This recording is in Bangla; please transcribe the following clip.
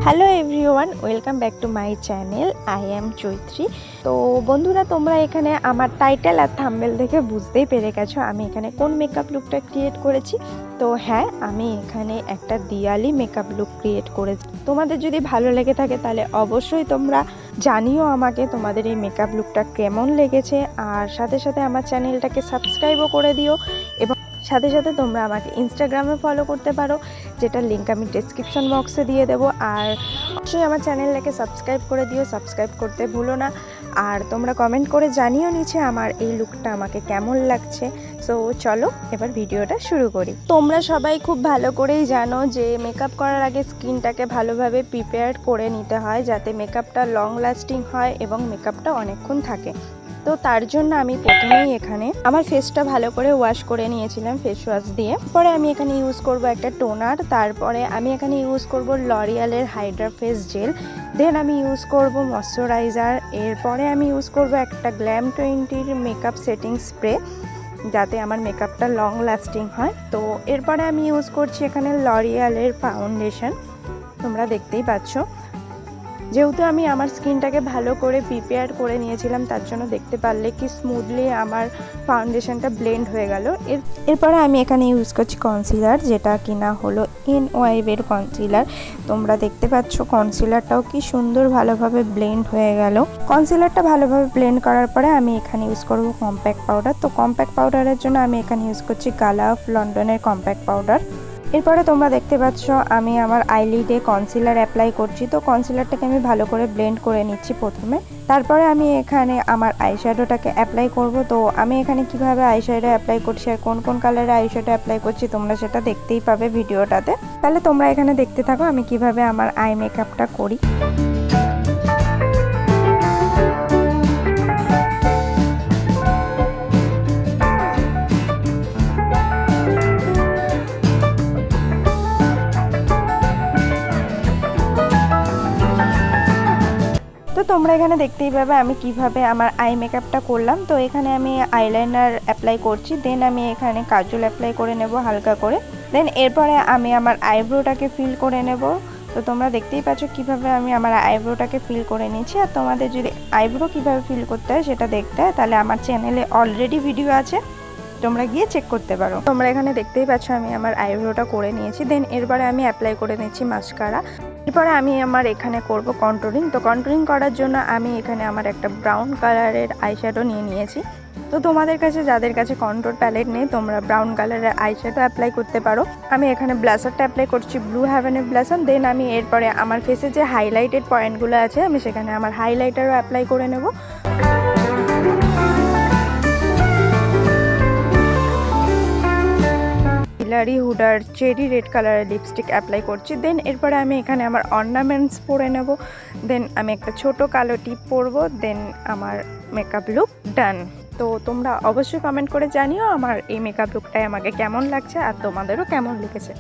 Hello everyone, welcome back to my channel. I am Chaitri. তো বন্ধুরা, তোমরা এখানে আমার টাইটেল আর থাম্বনেল দেখে বুঝতেই পেরে গেছো আমি এখানে কোন মেকআপ লুকটা ক্রিয়েট করেছি। তো হ্যাঁ, আমি এখানে একটা দিওয়ালি মেকআপ লুক ক্রিয়েট করেছি। তোমাদের যদি ভালো লেগে থাকে তাহলে অবশ্যই তোমরা জানিও আমাকে তোমাদের এই মেকআপ লুকটা কেমন লেগেছে, আর সাথে সাথে আমার চ্যানেলটাকে সাবস্ক্রাইবও করে দিও এবং সাথে সাথে তোমরা আমাকে ইনস্টাগ্রামে ফলো করতে পারো, যেটার লিঙ্ক আমি ডেসক্রিপশন বক্সে দিয়ে দেবো। আর অবশ্যই আমার চ্যানেলটাকে সাবস্ক্রাইব করে দিও, সাবস্ক্রাইব করতে ভুলো না। আর তোমরা কমেন্ট করে জানিও নিচে আমার এই লুকটা আমাকে কেমন লাগছে। সো চলো এবার ভিডিওটা শুরু করি। তোমরা সবাই খুব ভালো করেই জানো যে মেকআপ করার আগে স্কিনটাকে ভালোভাবে প্রিপেয়ার করে নিতে হয়, যাতে মেকআপটা লং লাস্টিং হয় এবং মেকআপটা অনেকক্ষণ থাকে। তো তার জন্য আমি প্রথমেই এখানে আমার ফেসটা ভালো করে ওয়াশ করে নিয়েছিলাম ফেস ওয়াশ দিয়ে। পরে আমি এখানে ইউজ করব একটা টোনার, তারপরে আমি এখানে ইউজ করব লরিয়ালের হাইড্রা ফেস জেল, দেন আমি ইউজ করব ময়শ্চারাইজার, এরপরে আমি ইউজ করব একটা গ্ল্যাম 20-র মেকআপ সেটিং স্প্রে, যাতে আমার মেকআপটা লং লাস্টিং হয়। তো এরপরে আমি ইউজ করছি এখানে লরিয়ালের ফাউন্ডেশন। তোমরা দেখতেই পাচ্ছ, যেহেতু আমি আমার স্কিনটাকে ভালো করে প্রিপেয়ার করে নিয়েছিলাম, তার জন্য দেখতে পারলে কি স্মুথলি আমার ফাউন্ডেশনটা ব্লেন্ড হয়ে গেল। এরপরে আমি এখানে ইউজ করছি কনসিলার, যেটা কিনা হলো NYB-এর কনসিলার। তোমরা দেখতে পাচ্ছ কনসিলারটাও কি সুন্দর ভালোভাবে ব্লেন্ড হয়ে গেল। কনসিলারটা ভালোভাবে ব্লেন্ড করার পরে আমি এখানে ইউজ করব কম্প্যাক্ট পাউডার। তো কম্প্যাক্ট পাউডারের জন্য আমি এখানে ইউজ করছি গালা অফ লন্ডনের কম্প্যাক্ট পাউডার। এরপরে তোমরা দেখতে পাচ্ছ আমি আমার আইলিডে কনসিলার অ্যাপ্লাই করছি। তো কনসিলারটাকে আমি ভালো করে ব্লেন্ড করে নিচ্ছি প্রথমে, তারপরে আমি এখানে আমার আইশ্যাডোটাকে অ্যাপ্লাই করব। তো আমি এখানে কিভাবে আইশ্যাডো অ্যাপ্লাই করছি আর কোন কোন কালারের আইশ্যাডো অ্যাপ্লাই করছি তোমরা সেটা দেখতেই পাবে ভিডিওটাতে। তাহলে তোমরা এখানে দেখতে থাকো আমি কিভাবে আমার আই মেকআপটা করি। তো তোমরা এখানে দেখতেই পাবে আমি কিভাবে আমার আই মেকআপটা করলাম। তো এখানে আমি আইলাইনার অ্যাপ্লাই করছি, দেন আমি এখানে কাজল অ্যাপ্লাই করে নেব হালকা করে, দেন এরপরে আমি আমার আইব্রোটাকে ফিল করে নেব। তো তোমরা দেখতেই পাচ্ছ কিভাবে আমি আমার আইব্রোটাকে ফিল করে নিয়েছি। আর তোমাদের যদি আইব্রো কিভাবে ফিল করতে হয় সেটা দেখতে হয়, তাহলে আমার চ্যানেলে অলরেডি ভিডিও আছে, তোমরা গিয়ে চেক করতে পারো। তোমরা এখানে দেখতেই পাচ্ছ আমি আমার আইব্রোটা করে নিয়েছি, দেন এরপরে আমি অ্যাপ্লাই করে নিচ্ছি মাস্কারা। এরপরে আমি আমার এখানে করব কন্ট্রোলিং। তো কন্ট্রোলিং করার জন্য আমি এখানে আমার একটা ব্রাউন কালারের আইশ্যাডো নিয়ে নিয়েছি। তো তোমাদের কাছে যাদের কাছে কন্ট্রোল প্যালেট নেই, তোমরা ব্রাউন কালারের আইশ্যাডো অ্যাপ্লাই করতে পারো। আমি এখানে ব্লাশারটা অ্যাপ্লাই করছি ব্লু হ্যাভেনের ব্লাশার, দেন আমি এরপরে আমার ফেসে যে হাইলাইটেড পয়েন্টগুলো আছে আমি সেখানে আমার হাইলাইটারও অ্যাপ্লাই করে নেব। হিলারি হুডার চেরি রেড কালারের লিপস্টিক অ্যাপ্লাই করছি, দেন এরপরে আমি এখানে আমার অর্নামেন্টস পরে নেব, দেন আমি একটা ছোট কালো টিপ পরবো, দেন আমার মেকআপ লুক ডান। তো তোমরা অবশ্যই কমেন্ট করে জানিও আমার এই মেকআপ লুকটাই আমাকে কেমন লাগছে আর তোমাদেরও কেমন লেগেছে।